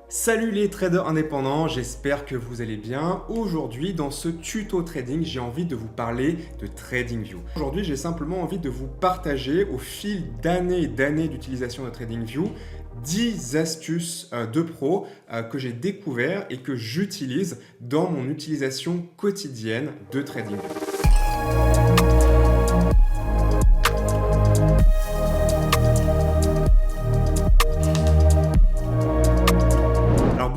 Salut les traders indépendants, j'espère que vous allez bien. Aujourd'hui, dans ce tuto trading, j'ai envie de vous parler de TradingView. Aujourd'hui, j'ai simplement envie de vous partager au fil d'années et d'années d'utilisation de TradingView 10 astuces de pro que j'ai découvert et que j'utilise dans mon utilisation quotidienne de TradingView.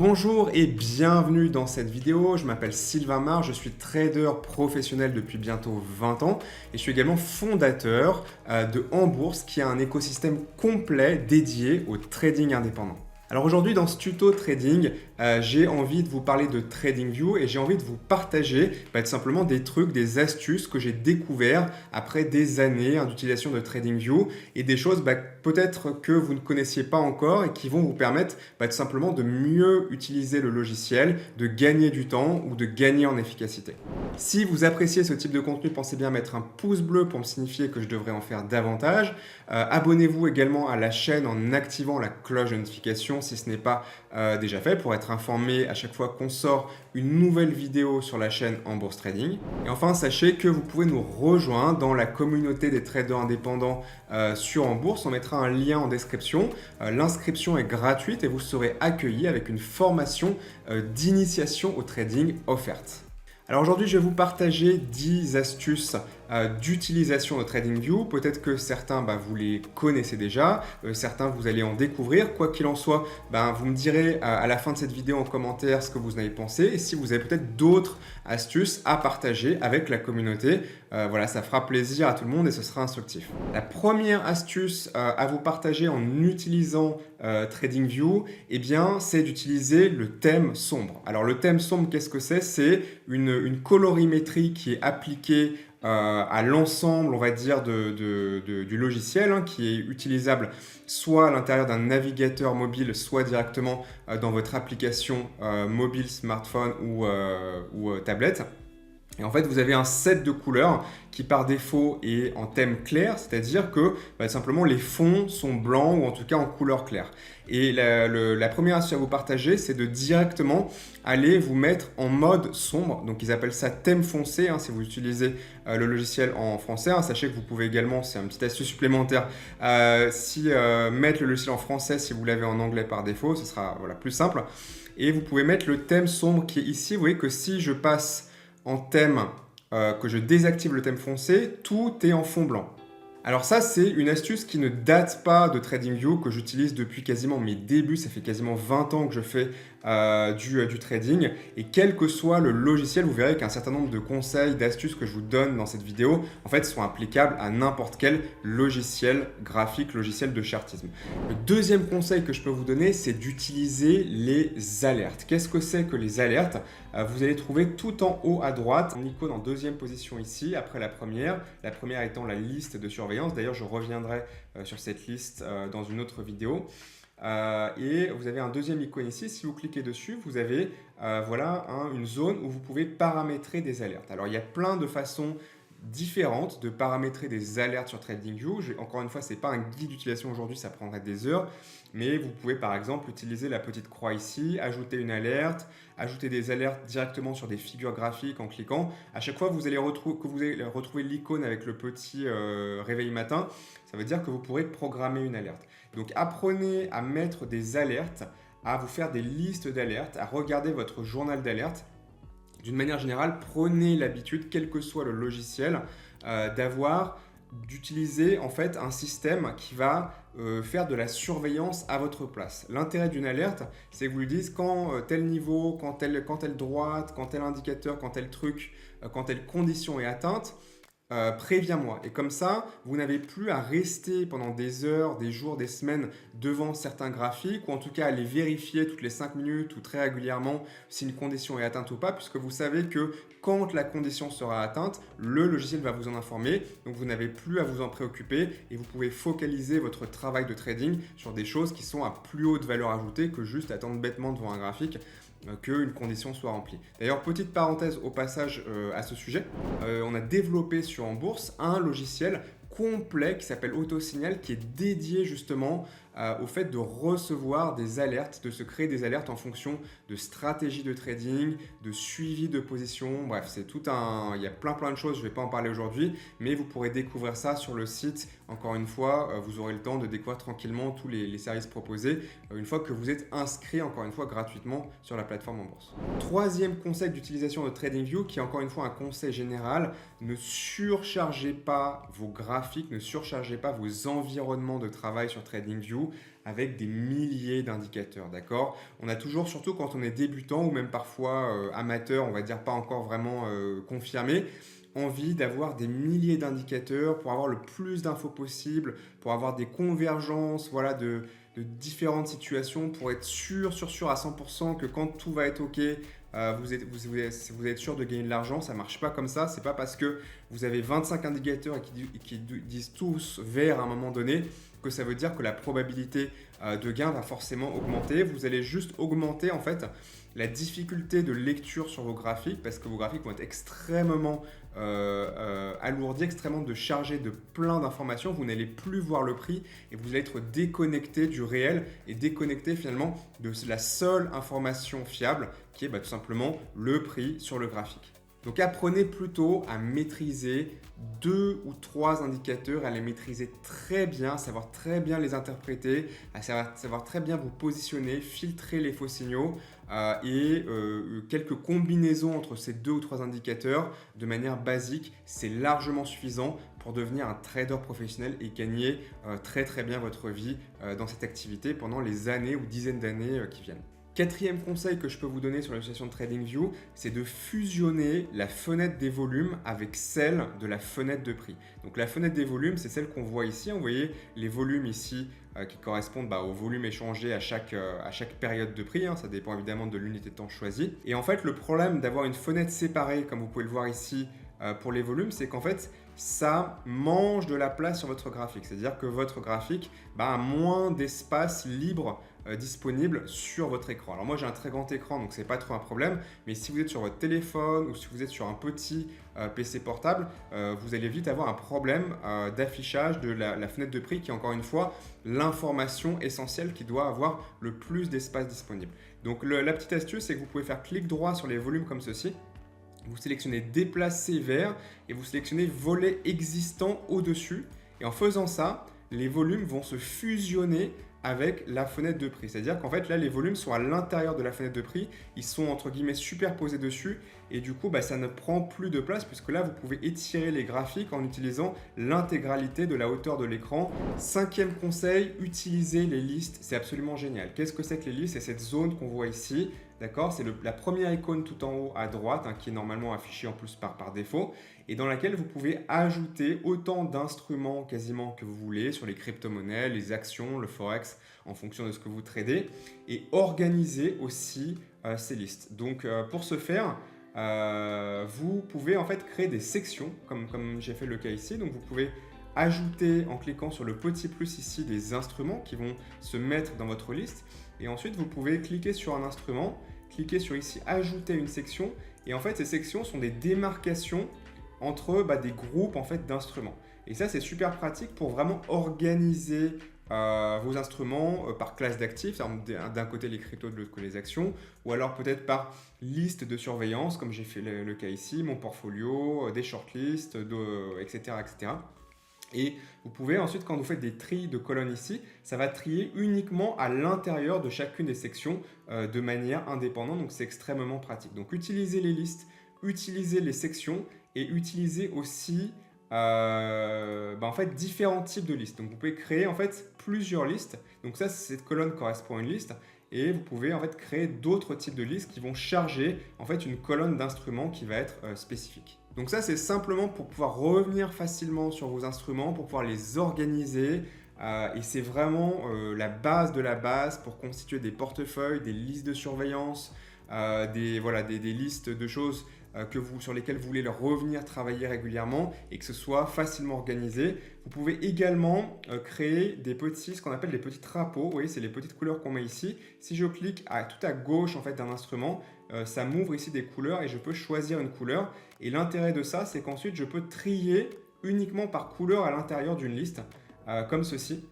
Bonjour et bienvenue dans cette vidéo, je m'appelle Sylvain Marc, je suis trader professionnel depuis bientôt 20 ans et je suis également fondateur de En Bourse qui a un écosystème complet dédié au trading indépendant. Alors aujourd'hui dans ce tuto trading, j'ai envie de vous parler de TradingView et j'ai envie de vous partager tout simplement des trucs, des astuces que j'ai découverts après des années d'utilisation de TradingView et des choses peut-être que vous ne connaissiez pas encore et qui vont vous permettre tout simplement de mieux utiliser le logiciel, de gagner du temps ou de gagner en efficacité. Si vous appréciez ce type de contenu, pensez bien à mettre un pouce bleu pour me signifier que je devrais en faire davantage. Abonnez-vous également à la chaîne en activant la cloche de notification si ce n'est pas déjà fait pour être informé à chaque fois qu'on sort une nouvelle vidéo sur la chaîne En Bourse Trading. Et enfin, sachez que vous pouvez nous rejoindre dans la communauté des traders indépendants sur En Bourse. On mettra un lien en description. L'inscription est gratuite et vous serez accueillis avec une formation d'initiation au trading offerte. Alors aujourd'hui, je vais vous partager 10 astuces d'utilisation de TradingView. Peut-être que certains, vous les connaissez déjà, certains, vous allez en découvrir. Quoi qu'il en soit, vous me direz à la fin de cette vidéo en commentaire ce que vous en avez pensé et si vous avez peut-être d'autres astuces à partager avec la communauté. Voilà, ça fera plaisir à tout le monde et ce sera instructif. La première astuce à vous partager en utilisant TradingView, c'est d'utiliser le thème sombre. Alors le thème sombre, qu'est-ce que c'est? C'est une colorimétrie qui est appliquée à l'ensemble, on va dire, du logiciel qui est utilisable soit à l'intérieur d'un navigateur mobile, soit directement dans votre application mobile, smartphone ou tablette. Et en fait, vous avez un set de couleurs qui par défaut est en thème clair, c'est-à-dire que simplement les fonds sont blancs ou en tout cas en couleur claire. Et la première astuce à vous partager, c'est de directement aller vous mettre en mode sombre. Donc ils appellent ça thème foncé si vous utilisez le logiciel en français. Sachez que vous pouvez également, c'est une petite astuce supplémentaire, mettre le logiciel en français si vous l'avez en anglais par défaut, ce sera plus simple. Et vous pouvez mettre le thème sombre qui est ici. Vous voyez que si je passe en thème, que je désactive le thème foncé, tout est en fond blanc. Alors ça, c'est une astuce qui ne date pas de TradingView, que j'utilise depuis quasiment mes débuts. Ça fait quasiment 20 ans que je fais du trading. Et quel que soit le logiciel, vous verrez qu'un certain nombre de conseils, d'astuces que je vous donne dans cette vidéo, en fait, sont applicables à n'importe quel logiciel graphique, logiciel de chartisme. Le deuxième conseil que je peux vous donner, c'est d'utiliser les alertes. Qu'est-ce que c'est que les alertes? Vous allez trouver tout en haut à droite une icône en deuxième position ici, après la première étant la liste de surveillance. D'ailleurs, je reviendrai sur cette liste dans une autre vidéo. Et vous avez un deuxième icône ici. Si vous cliquez dessus, vous avez une zone où vous pouvez paramétrer des alertes. Alors, il y a plein de façons différentes de paramétrer des alertes sur TradingView. Encore une fois, ce n'est pas un guide d'utilisation aujourd'hui, ça prendrait des heures. Mais vous pouvez par exemple utiliser la petite croix ici, ajouter une alerte, ajouter des alertes directement sur des figures graphiques en cliquant. À chaque fois que vous allez retrouver l'icône avec le petit réveil matin, ça veut dire que vous pourrez programmer une alerte. Donc apprenez à mettre des alertes, à vous faire des listes d'alertes, à regarder votre journal d'alerte. D'une manière générale, prenez l'habitude, quel que soit le logiciel, d'utiliser en fait un système qui va faire de la surveillance à votre place. L'intérêt d'une alerte, c'est que vous lui dites quand tel niveau, quand telle droite, quand tel indicateur, quand tel truc, quand telle condition est atteinte, préviens-moi. Et comme ça, vous n'avez plus à rester pendant des heures, des jours, des semaines devant certains graphiques ou en tout cas à les vérifier toutes les 5 minutes ou très régulièrement si une condition est atteinte ou pas, puisque vous savez que quand la condition sera atteinte, le logiciel va vous en informer. Donc vous n'avez plus à vous en préoccuper et vous pouvez focaliser votre travail de trading sur des choses qui sont à plus haute valeur ajoutée que juste attendre bêtement devant un graphique qu'une condition soit remplie. D'ailleurs, petite parenthèse au passage à ce sujet, on a développé sur En Bourse un logiciel complet qui s'appelle AutoSignal qui est dédié justement au fait de recevoir des alertes, de se créer des alertes en fonction de stratégies de trading, de suivi de position. Bref, c'est il y a plein de choses, je ne vais pas en parler aujourd'hui, mais vous pourrez découvrir ça sur le site. Encore une fois, vous aurez le temps de découvrir tranquillement tous les services proposés une fois que vous êtes inscrit, encore une fois, gratuitement sur la plateforme en bourse. Troisième conseil d'utilisation de TradingView, qui est encore une fois un conseil général, ne surchargez pas vos graphiques, ne surchargez pas vos environnements de travail sur TradingView avec des milliers d'indicateurs, d'accord? On a toujours, surtout quand on est débutant ou même parfois amateur, on va dire pas encore vraiment confirmé, envie d'avoir des milliers d'indicateurs pour avoir le plus d'infos possible, pour avoir des convergences, voilà, de différentes situations, pour être sûr à 100% que quand tout va être OK, vous êtes sûr de gagner de l'argent. Ça ne marche pas comme ça. C'est pas parce que vous avez 25 indicateurs et qui disent tous vert à un moment donné que ça veut dire que la probabilité de gain va forcément augmenter. Vous allez juste augmenter en fait la difficulté de lecture sur vos graphiques parce que vos graphiques vont être extrêmement alourdis, extrêmement chargés de plein d'informations. Vous n'allez plus voir le prix et vous allez être déconnecté du réel et déconnecté finalement de la seule information fiable qui est tout simplement le prix sur le graphique. Donc apprenez plutôt à maîtriser 2 ou 3 indicateurs, à les maîtriser très bien, à savoir très bien les interpréter, à savoir très bien vous positionner, filtrer les faux signaux et quelques combinaisons entre ces 2 ou 3 indicateurs de manière basique, c'est largement suffisant pour devenir un trader professionnel et gagner très bien votre vie dans cette activité pendant les années ou dizaines d'années qui viennent. Quatrième conseil que je peux vous donner sur l'utilisation de TradingView, c'est de fusionner la fenêtre des volumes avec celle de la fenêtre de prix. Donc la fenêtre des volumes, c'est celle qu'on voit ici. Vous voyez les volumes ici qui correspondent au volume échangé à chaque période de prix. Ça dépend évidemment de l'unité de temps choisie. Et en fait, le problème d'avoir une fenêtre séparée, comme vous pouvez le voir ici, pour les volumes, c'est qu'en fait, ça mange de la place sur votre graphique. C'est-à-dire que votre graphique a moins d'espace libre disponible sur votre écran. Alors moi, j'ai un très grand écran, donc c'est pas trop un problème. Mais si vous êtes sur votre téléphone ou si vous êtes sur un petit PC portable, vous allez vite avoir un problème d'affichage de la fenêtre de prix qui est encore une fois l'information essentielle qui doit avoir le plus d'espace disponible. Donc la petite astuce, c'est que vous pouvez faire clic droit sur les volumes comme ceci. Vous sélectionnez déplacer vers et vous sélectionnez volet existant au-dessus. Et en faisant ça, les volumes vont se fusionner avec la fenêtre de prix. C'est-à-dire qu'en fait, là, les volumes sont à l'intérieur de la fenêtre de prix. Ils sont, entre guillemets, superposés dessus. Et du coup, ça ne prend plus de place puisque là, vous pouvez étirer les graphiques en utilisant l'intégralité de la hauteur de l'écran. Cinquième conseil, utilisez les listes. C'est absolument génial. Qu'est-ce que c'est que les listes? C'est cette zone qu'on voit ici. D'accord, c'est la première icône tout en haut à droite qui est normalement affichée en plus par défaut et dans laquelle vous pouvez ajouter autant d'instruments quasiment que vous voulez sur les crypto-monnaies, les actions, le forex en fonction de ce que vous tradez et organiser aussi ces listes. Donc pour ce faire, vous pouvez en fait créer des sections comme j'ai fait le cas ici. Donc vous pouvez ajouter en cliquant sur le petit plus ici des instruments qui vont se mettre dans votre liste. Et ensuite, vous pouvez cliquer sur un instrument, cliquer sur ici ajouter une section. Et en fait, ces sections sont des démarcations entre des groupes en fait, d'instruments. Et ça, c'est super pratique pour vraiment organiser vos instruments par classe d'actifs, d'un côté les cryptos, de l'autre côté les actions, ou alors peut-être par liste de surveillance, comme j'ai fait le cas ici, mon portfolio, des shortlists, etc., etc. Et vous pouvez ensuite, quand vous faites des tris de colonnes ici, ça va trier uniquement à l'intérieur de chacune des sections de manière indépendante. Donc, c'est extrêmement pratique. Donc, utilisez les listes, utilisez les sections et utilisez aussi en fait, différents types de listes. Donc, vous pouvez créer en fait plusieurs listes. Donc, ça, cette colonne correspond à une liste. Et vous pouvez en fait créer d'autres types de listes qui vont charger en fait une colonne d'instruments qui va être spécifique. Donc ça, c'est simplement pour pouvoir revenir facilement sur vos instruments, pour pouvoir les organiser. Et c'est vraiment la base de la base pour constituer des portefeuilles, des listes de surveillance, des listes de choses sur lesquelles vous voulez revenir travailler régulièrement et que ce soit facilement organisé. Vous pouvez également créer ce qu'on appelle des petits drapeaux. Vous voyez, c'est les petites couleurs qu'on met ici. Si je clique tout à gauche en fait, d'un instrument, ça m'ouvre ici des couleurs et je peux choisir une couleur. Et l'intérêt de ça, c'est qu'ensuite, je peux trier uniquement par couleur à l'intérieur d'une liste, comme ceci.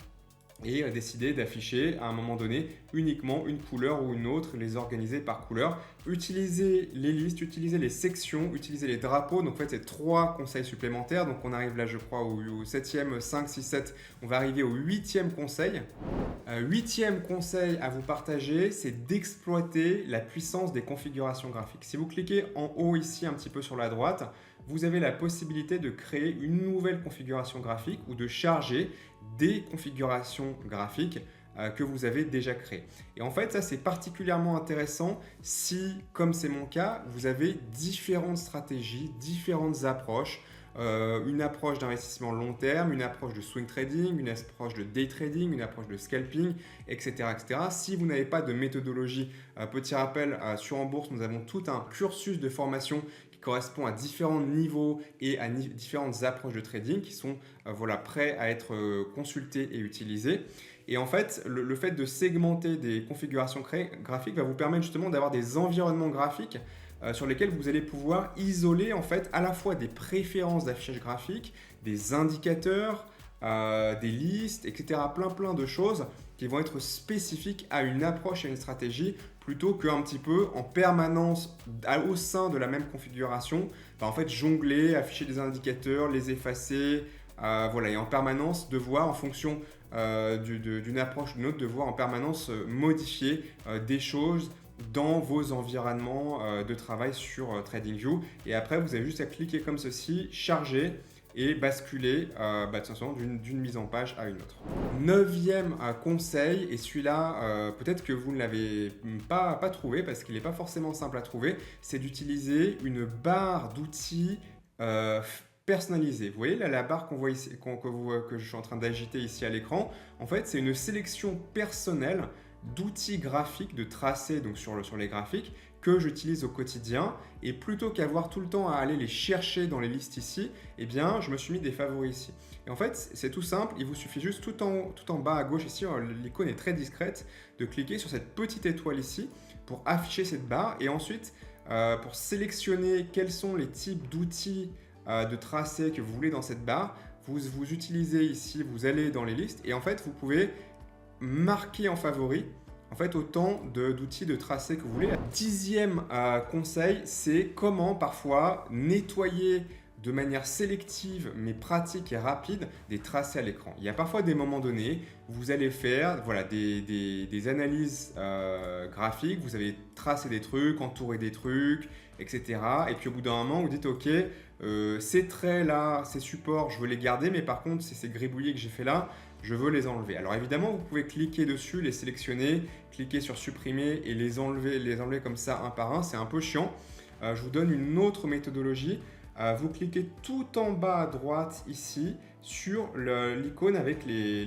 et décider d'afficher à un moment donné uniquement une couleur ou une autre, les organiser par couleur. Utilisez les listes, utilisez les sections, utilisez les drapeaux. Donc en fait, c'est 3 conseils supplémentaires. Donc on arrive là, je crois, au 7e, 5, 6, 7. On va arriver au 8e conseil. 8e conseil à vous partager, c'est d'exploiter la puissance des configurations graphiques. Si vous cliquez en haut ici, un petit peu sur la droite, vous avez la possibilité de créer une nouvelle configuration graphique ou de charger des configurations graphiques que vous avez déjà créées. Et en fait, ça c'est particulièrement intéressant si, comme c'est mon cas, vous avez différentes stratégies, différentes approches. Une approche d'investissement long terme, une approche de swing trading, une approche de day trading, une approche de scalping, etc. etc. Si vous n'avez pas de méthodologie, petit rappel, sur En Bourse, nous avons tout un cursus de formation qui correspond à différents niveaux et à différentes approches de trading qui sont voilà, prêts à être consultés et utilisés. Et en fait, le fait de segmenter des configurations graphiques va vous permettre justement d'avoir des environnements graphiques sur lesquels vous allez pouvoir isoler en fait à la fois des préférences d'affichage graphique, des indicateurs, des listes, etc. Plein de choses qui vont être spécifiques à une approche et une stratégie plutôt qu'un petit peu en permanence au sein de la même configuration, en fait jongler, afficher des indicateurs, les effacer, voilà, et en permanence devoir en fonction d'une approche ou d'une autre, devoir en permanence modifier des choses dans vos environnements de travail sur TradingView. Et après, vous avez juste à cliquer comme ceci, charger et basculer tout simplement d'une mise en page à une autre. 9e conseil, et celui-là, peut-être que vous ne l'avez pas trouvé parce qu'il n'est pas forcément simple à trouver, c'est d'utiliser une barre d'outils personnalisée. Vous voyez là la barre qu'on voit ici, que je suis en train d'agiter ici à l'écran. En fait, c'est une sélection personnelle d'outils graphiques, de tracés donc sur les graphiques que j'utilise au quotidien, et plutôt qu'avoir tout le temps à aller les chercher dans les listes ici, eh bien je me suis mis des favoris ici. Et en fait c'est tout simple, il vous suffit juste tout en bas à gauche ici, l'icône est très discrète, de cliquer sur cette petite étoile ici pour afficher cette barre, et ensuite pour sélectionner quels sont les types d'outils de tracés que vous voulez dans cette barre, vous utilisez ici, vous allez dans les listes, et en fait vous pouvez marquer en favori en fait autant d'outils de tracé que vous voulez. 10e conseil, c'est comment parfois nettoyer de manière sélective mais pratique et rapide des tracés à l'écran. Il y a parfois des moments donnés où vous allez faire voilà, des analyses graphiques, vous allez tracer des trucs, entourer des trucs, etc. Et puis au bout d'un moment, vous dites ok, ces traits là, ces supports, je veux les garder, mais par contre ces gribouillis que j'ai fait là, je veux les enlever. Alors évidemment, vous pouvez cliquer dessus, les sélectionner, cliquer sur supprimer et les enlever comme ça un par un. C'est un peu chiant. Je vous donne une autre méthodologie. Vous cliquez tout en bas à droite ici sur l'icône avec les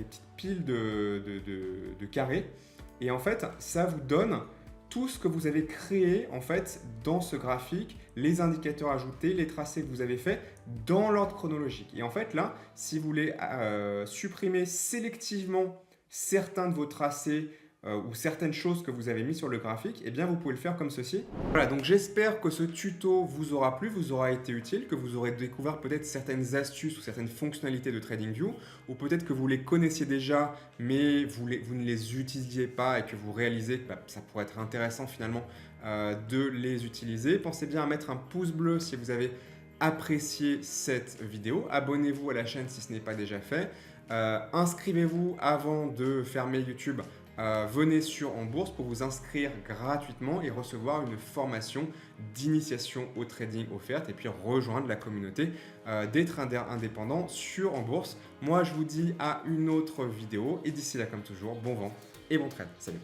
petites piles de carrés. Et en fait, ça vous donne tout ce que vous avez créé en fait dans ce graphique, les indicateurs ajoutés, les tracés que vous avez faits dans l'ordre chronologique. Et en fait là, si vous voulez supprimer sélectivement certains de vos tracés ou certaines choses que vous avez mis sur le graphique, eh bien vous pouvez le faire comme ceci. Voilà, donc j'espère que ce tuto vous aura plu, vous aura été utile, que vous aurez découvert peut-être certaines astuces ou certaines fonctionnalités de TradingView, ou peut-être que vous les connaissiez déjà, mais vous ne les utilisiez pas et que vous réalisez que ça pourrait être intéressant finalement de les utiliser. Pensez bien à mettre un pouce bleu si vous avez apprécié cette vidéo. Abonnez-vous à la chaîne si ce n'est pas déjà fait. Inscrivez-vous avant de fermer YouTube. Venez sur En Bourse pour vous inscrire gratuitement et recevoir une formation d'initiation au trading offerte et puis rejoindre la communauté des traders indépendants sur En Bourse. Moi, je vous dis à une autre vidéo et d'ici là, comme toujours, bon vent et bon trade. Salut!